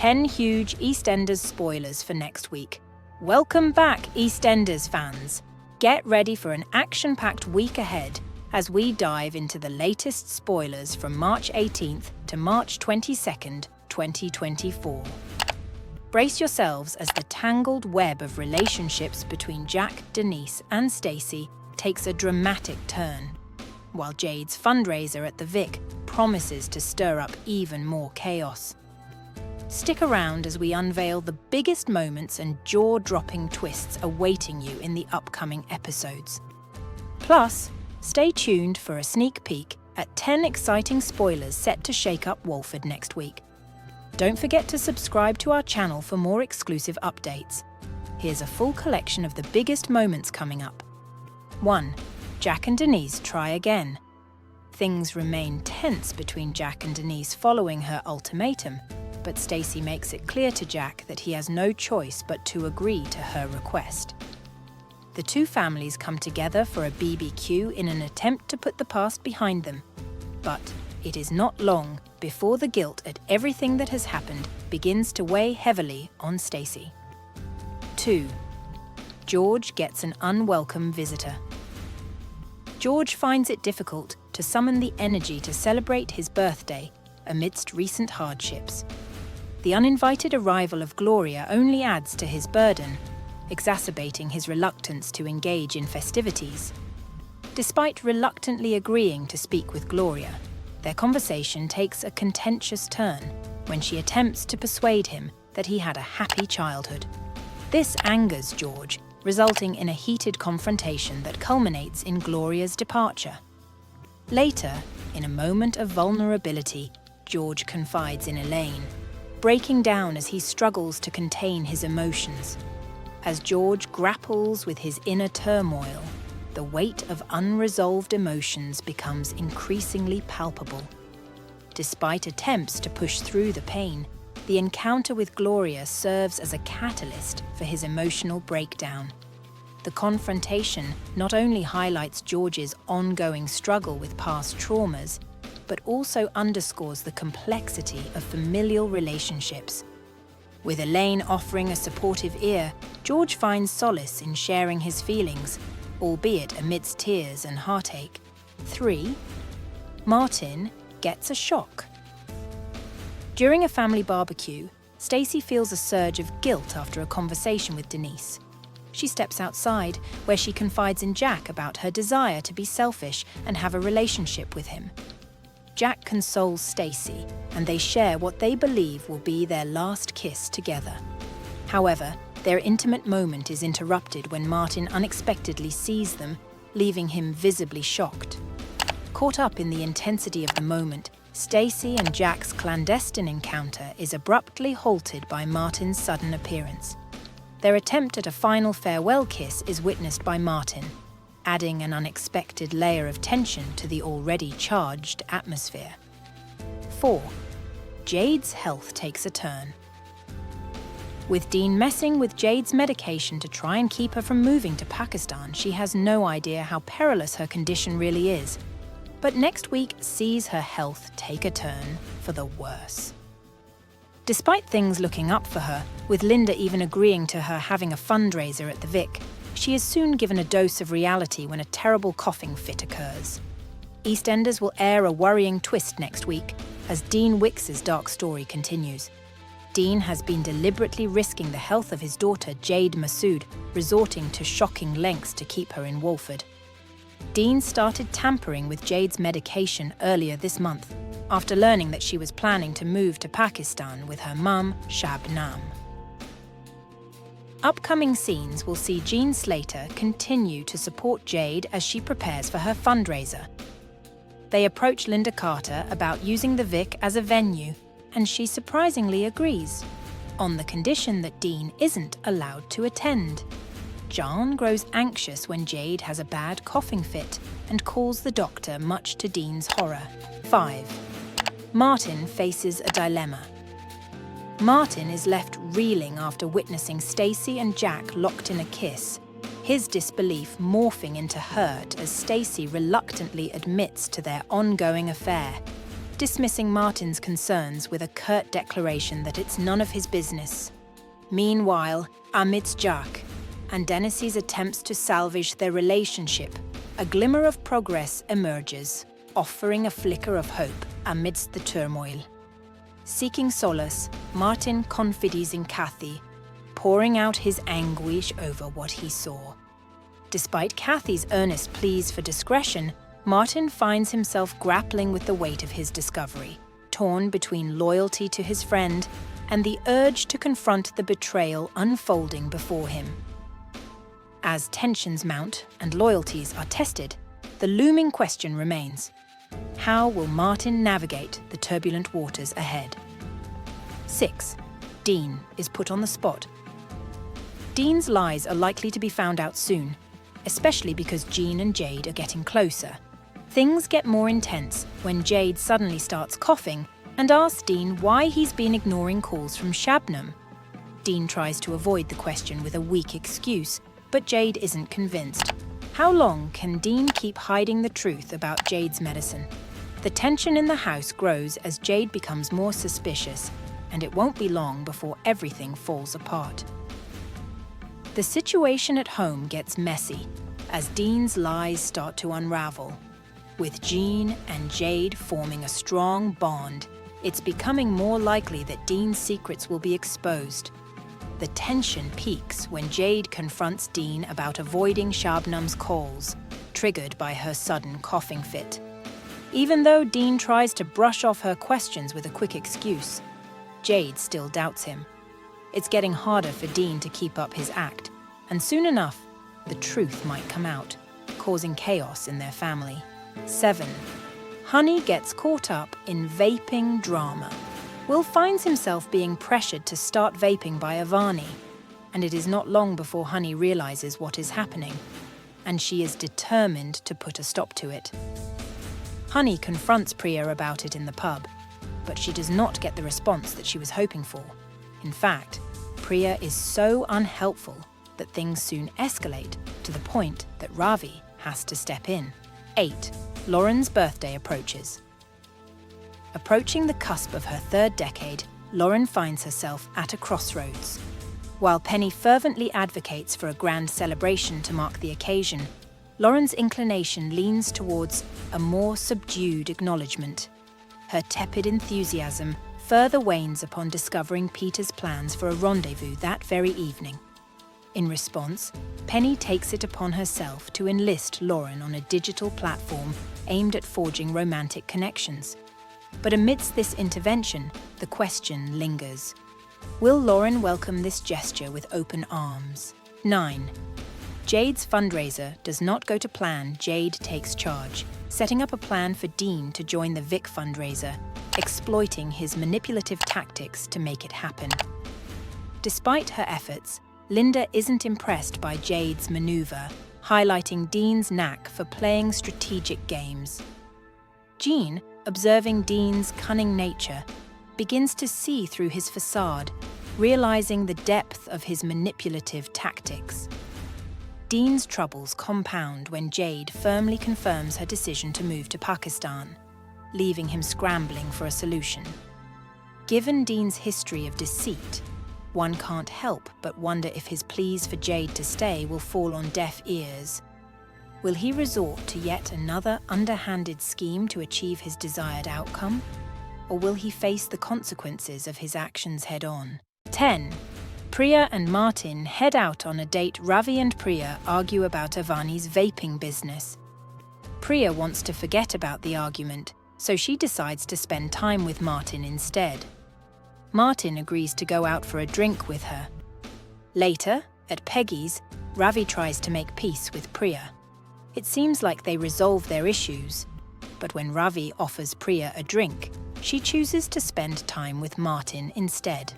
10 huge EastEnders spoilers for next week. Welcome back, EastEnders fans. Get ready for an action-packed week ahead as we dive into the latest spoilers from March 18th to March 22nd, 2024. Brace yourselves as the tangled web of relationships between Jack, Denise, and Stacey takes a dramatic turn, while Jade's fundraiser at the Vic promises to stir up even more chaos. Stick around as we unveil the biggest moments and jaw-dropping twists awaiting you in the upcoming episodes. Plus, stay tuned for a sneak peek at 10 exciting spoilers set to shake up Walford next week. Don't forget to subscribe to our channel for more exclusive updates. Here's a full collection of the biggest moments coming up. 1. Jack and Denise try again. Things remain tense between Jack and Denise following her ultimatum, but Stacey makes it clear to Jack that he has no choice but to agree to her request. The two families come together for a BBQ in an attempt to put the past behind them, but it is not long before the guilt at everything that has happened begins to weigh heavily on Stacey. 2. George gets an unwelcome visitor. George finds it difficult to summon the energy to celebrate his birthday amidst recent hardships. The uninvited arrival of Gloria only adds to his burden, exacerbating his reluctance to engage in festivities. Despite reluctantly agreeing to speak with Gloria, their conversation takes a contentious turn when she attempts to persuade him that he had a happy childhood. This angers George, resulting in a heated confrontation that culminates in Gloria's departure. Later, in a moment of vulnerability, George confides in Elaine, breaking down as he struggles to contain his emotions. As George grapples with his inner turmoil, the weight of unresolved emotions becomes increasingly palpable. Despite attempts to push through the pain, the encounter with Gloria serves as a catalyst for his emotional breakdown. The confrontation not only highlights George's ongoing struggle with past traumas, but also underscores the complexity of familial relationships. With Elaine offering a supportive ear, George finds solace in sharing his feelings, albeit amidst tears and heartache. 3. Martin gets a shock. During a family barbecue, Stacey feels a surge of guilt after a conversation with Denise. She steps outside, where she confides in Jack about her desire to be selfish and have a relationship with him. Jack consoles Stacey, and they share what they believe will be their last kiss together. However, their intimate moment is interrupted when Martin unexpectedly sees them, leaving him visibly shocked. Caught up in the intensity of the moment, Stacey and Jack's clandestine encounter is abruptly halted by Martin's sudden appearance. Their attempt at a final farewell kiss is witnessed by Martin, adding an unexpected layer of tension to the already charged atmosphere. 4. Jade's health takes a turn. With Dean messing with Jade's medication to try and keep her from moving to Pakistan, she has no idea how perilous her condition really is. But next week sees her health take a turn for the worse. Despite things looking up for her, with Linda even agreeing to her having a fundraiser at the Vic, she is soon given a dose of reality when a terrible coughing fit occurs. EastEnders will air a worrying twist next week as Dean Wicks's dark story continues. Dean has been deliberately risking the health of his daughter Jade Masood, resorting to shocking lengths to keep her in Walford. Dean started tampering with Jade's medication earlier this month, after learning that she was planning to move to Pakistan with her mum, Shabnam. Upcoming scenes will see Jean Slater continue to support Jade as she prepares for her fundraiser. They approach Linda Carter about using the Vic as a venue, and she surprisingly agrees, on the condition that Dean isn't allowed to attend. John grows anxious when Jade has a bad coughing fit and calls the doctor, much to Dean's horror. 5. Martin faces a dilemma. Martin is left reeling after witnessing Stacey and Jack locked in a kiss, his disbelief morphing into hurt as Stacey reluctantly admits to their ongoing affair. dismissing Martin's concerns with a curt declaration that it's none of his business. Meanwhile, amidst Jack and Denise's attempts to salvage their relationship, a glimmer of progress emerges, offering a flicker of hope amidst the turmoil. Seeking solace, Martin confides in Kathy, pouring out his anguish over what he saw. Despite Kathy's earnest pleas for discretion, Martin finds himself grappling with the weight of his discovery, torn between loyalty to his friend and the urge to confront the betrayal unfolding before him. As tensions mount and loyalties are tested, the looming question remains: how will Martin navigate the turbulent waters ahead? 6. Dean is put on the spot. Dean's lies are likely to be found out soon, especially because Jean and Jade are getting closer. Things get more intense when Jade suddenly starts coughing and asks Dean why he's been ignoring calls from Shabnam. Dean tries to avoid the question with a weak excuse, but Jade isn't convinced. How long can Dean keep hiding the truth about Jade's medicine? The tension in the house grows as Jade becomes more suspicious, and it won't be long before everything falls apart. The situation at home gets messy as Dean's lies start to unravel. With Jean and Jade forming a strong bond, it's becoming more likely that Dean's secrets will be exposed. The tension peaks when Jade confronts Dean about avoiding Shabnam's calls, triggered by her sudden coughing fit. Even though Dean tries to brush off her questions with a quick excuse, Jade still doubts him. It's getting harder for Dean to keep up his act, and soon enough, the truth might come out, causing chaos in their family. 7. Honey gets caught up in vaping drama. Will finds himself being pressured to start vaping by Avani, and it is not long before Honey realizes what is happening, and she is determined to put a stop to it. Honey confronts Priya about it in the pub, but she does not get the response that she was hoping for. In fact, Priya is so unhelpful that things soon escalate to the point that Ravi has to step in. 8. Lauren's birthday approaches. Approaching the cusp of her 3rd decade, Lauren finds herself at a crossroads. While Penny fervently advocates for a grand celebration to mark the occasion, Lauren's inclination leans towards a more subdued acknowledgement. Her tepid enthusiasm further wanes upon discovering Peter's plans for a rendezvous that very evening. In response, Penny takes it upon herself to enlist Lauren on a digital platform aimed at forging romantic connections. But amidst this intervention, the question lingers. Will Lauren welcome this gesture with open arms? 9. Jade's fundraiser does not go to plan. Jade takes charge, setting up a plan for Dean to join the Vic fundraiser, exploiting his manipulative tactics to make it happen. Despite her efforts, Linda isn't impressed by Jade's maneuver, highlighting Dean's knack for playing strategic games. Jean, observing Dean's cunning nature, begins to see through his facade, realizing the depth of his manipulative tactics. Dean's troubles compound when Jade firmly confirms her decision to move to Pakistan, leaving him scrambling for a solution. Given Dean's history of deceit, one can't help but wonder if his pleas for Jade to stay will fall on deaf ears. Will he resort to yet another underhanded scheme to achieve his desired outcome? Or will he face the consequences of his actions head-on? 10. Priya and Martin head out on a date. Ravi and Priya argue about Avani's vaping business. Priya wants to forget about the argument, so she decides to spend time with Martin instead. Martin agrees to go out for a drink with her. Later, at Peggy's, Ravi tries to make peace with Priya. It seems like they resolve their issues, but when Ravi offers Priya a drink, she chooses to spend time with Martin instead.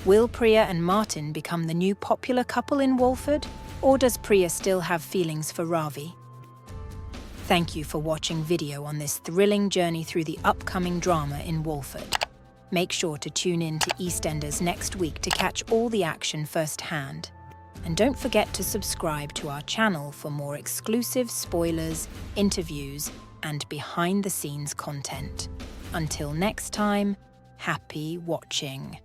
Will Priya and Martin become the new popular couple in Walford, or does Priya still have feelings for Ravi? Thank you for watching video on this thrilling journey through the upcoming drama in Walford. Make sure to tune in to EastEnders next week to catch all the action firsthand. And don't forget to subscribe to our channel for more exclusive spoilers, interviews, and behind-the-scenes content. Until next time, happy watching.